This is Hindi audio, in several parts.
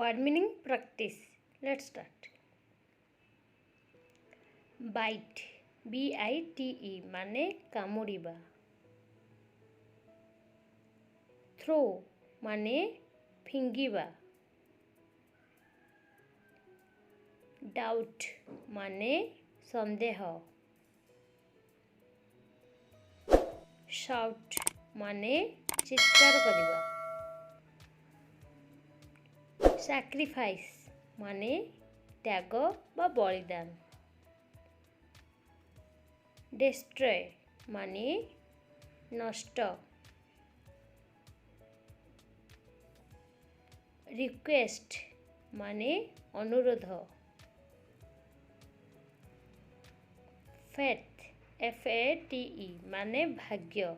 word meaning practice. Let's start. Bite, B-I-T-E माने कामुड़िबा. Throw माने फिंगिबा. Doubt माने संदेह. Shout माने चित्कार करिबा. Sacrifice माने त्याग बा बलिदान. Destroy माने नष्ट. Request माने अनुरोध. Faith, F-A-T-E माने भाग्य.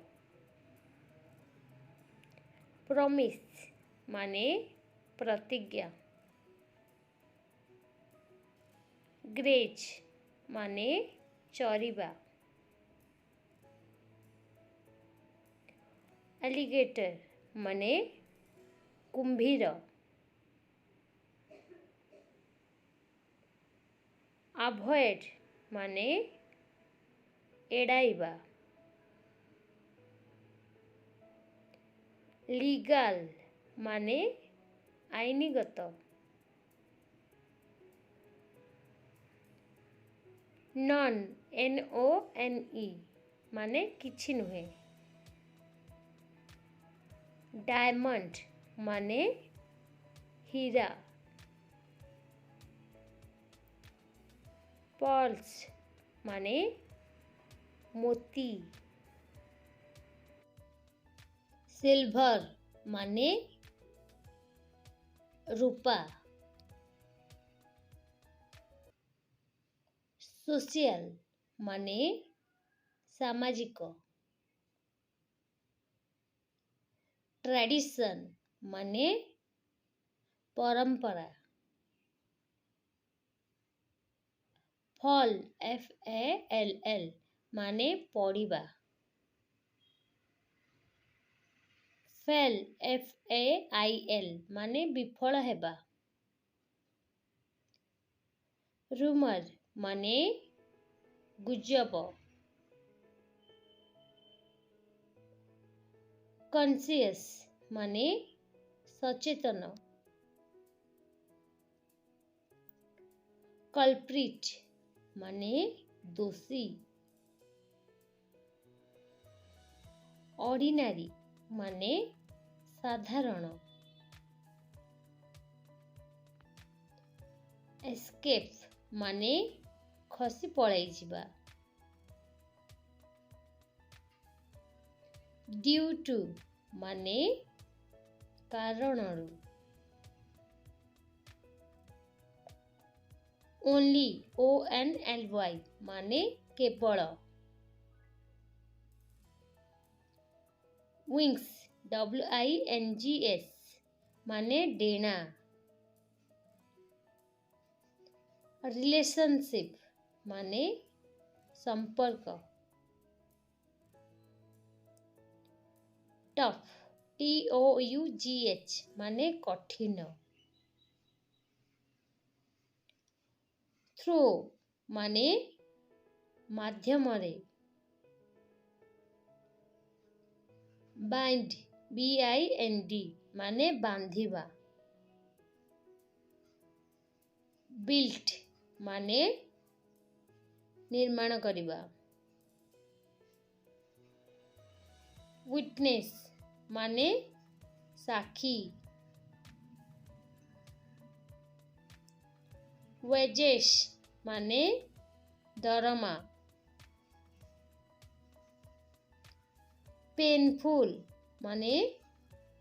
Promise माने प्रतिज्ञा. Graze माने चरिबा. Alligator माने कुंभीर. Avoid माने एड़ाइबा. Legal माने आईनीगत. None, N-O-N-E माने किछि नुहे. Diamond माने हीरा. Pearls माने मोती. Silver माने रूपा. Social माने सामाजिक. Tradition माने परंपरा. Fall, F-A-L-L माने पड़िबा. Fail, F-A-I-L माने विफल हेबा. Rumor माने गुजब. Conscious माने सचेतन. Culprit माने दोषी. Ordinary माने साधारण. Escape माने खसी पळाई जिबा. Due to माने कारणरू. Only, O-N-L-Y माने केवल. Wings, W-I-N-G-S माने डेना. Relationship माने संपर्क. Tough, T-O-U-G-H माने कठिन. Through माने माध्यमरे. Bind, B-I-N-D माने बांधिबा. Built माने निर्माण करिबा. Witness माने साक्षी. Wages माने दरमा. Painful माने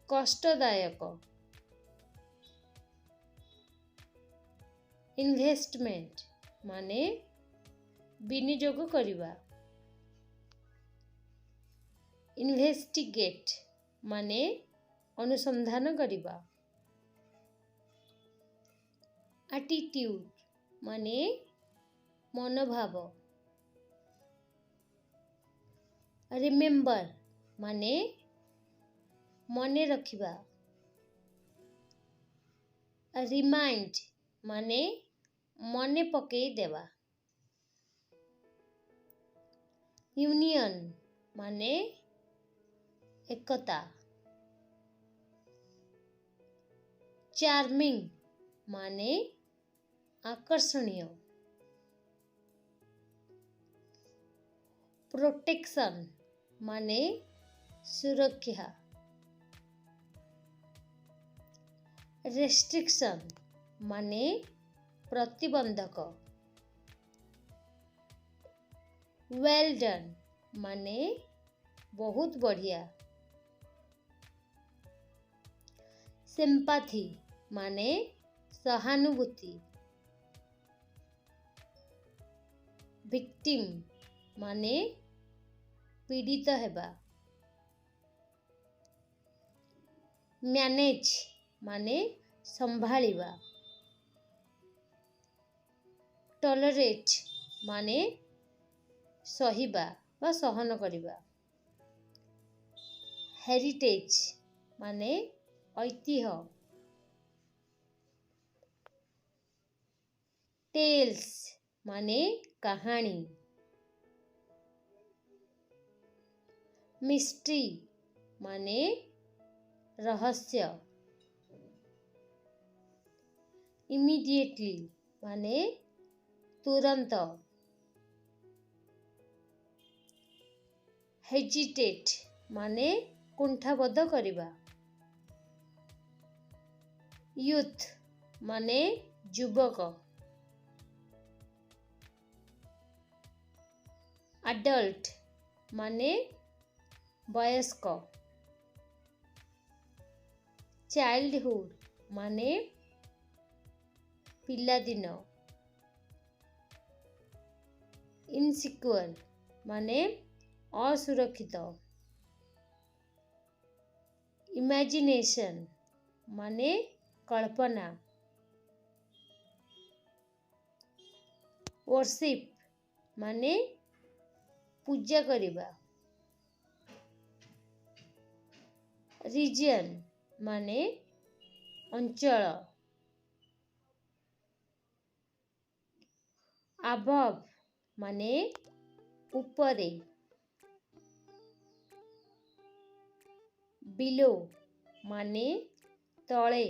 कष्टदायक. Investment माने विनियोग करिबा. Investigate माने अनुसंधान करिबा. Attitude माने मनोभाव. Remember माने मने रखिबा. रिमाइंड माने मने पकई देवा यूनियन माने एकता चार्मिंग माने आकर्षणीय प्रोटेक्शन माने सुरक्षा रेस्ट्रिक्शन माने प्रतिबंधक वेल डन माने बहुत बढ़िया सिंपैथी माने सहानुभूति विक्टिम माने पीड़ित हेबा मैनेज माने संभालिबा टॉलरेट माने सहिबा वा सहन करिबा हेरिटेज माने ऐतिह्य टेल्स माने कहानी मिस्ट्री माने रहस्य इमीडिएटली माने तुरंत हेजिटेट माने कुंठाबोध करिबा यूथ माने युवक अडल्ट माने वयस्क चाइल्डहुड माने पिलादिन इनसिक्योर माने असुरक्षित इमेजिनेशन माने कल्पना वर्शिप माने पूजा करिबा रीजन माने अंचल अबव माने ऊपरे बिलो माने तले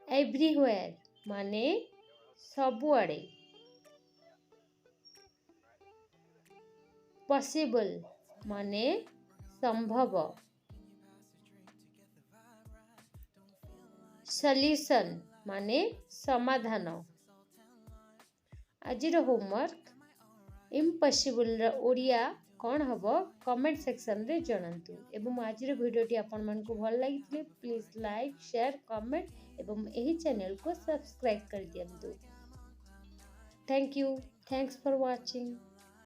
एवरीवेयर माने सबुआड़े पॉसिबल माने संभव सॉल्यूशन माने समाधान आजिर होमवर्क इम्पॉसिबल ओडिया कौन हम कमेंट सेक्शन रे जनातु एवं आजिर भिडियोटी आपण मानकु भल लागितले प्लीज लाइक शेयर कमेंट एवं एही चैनल को सब्सक्राइब कर दियंतु thank you thanks for watching.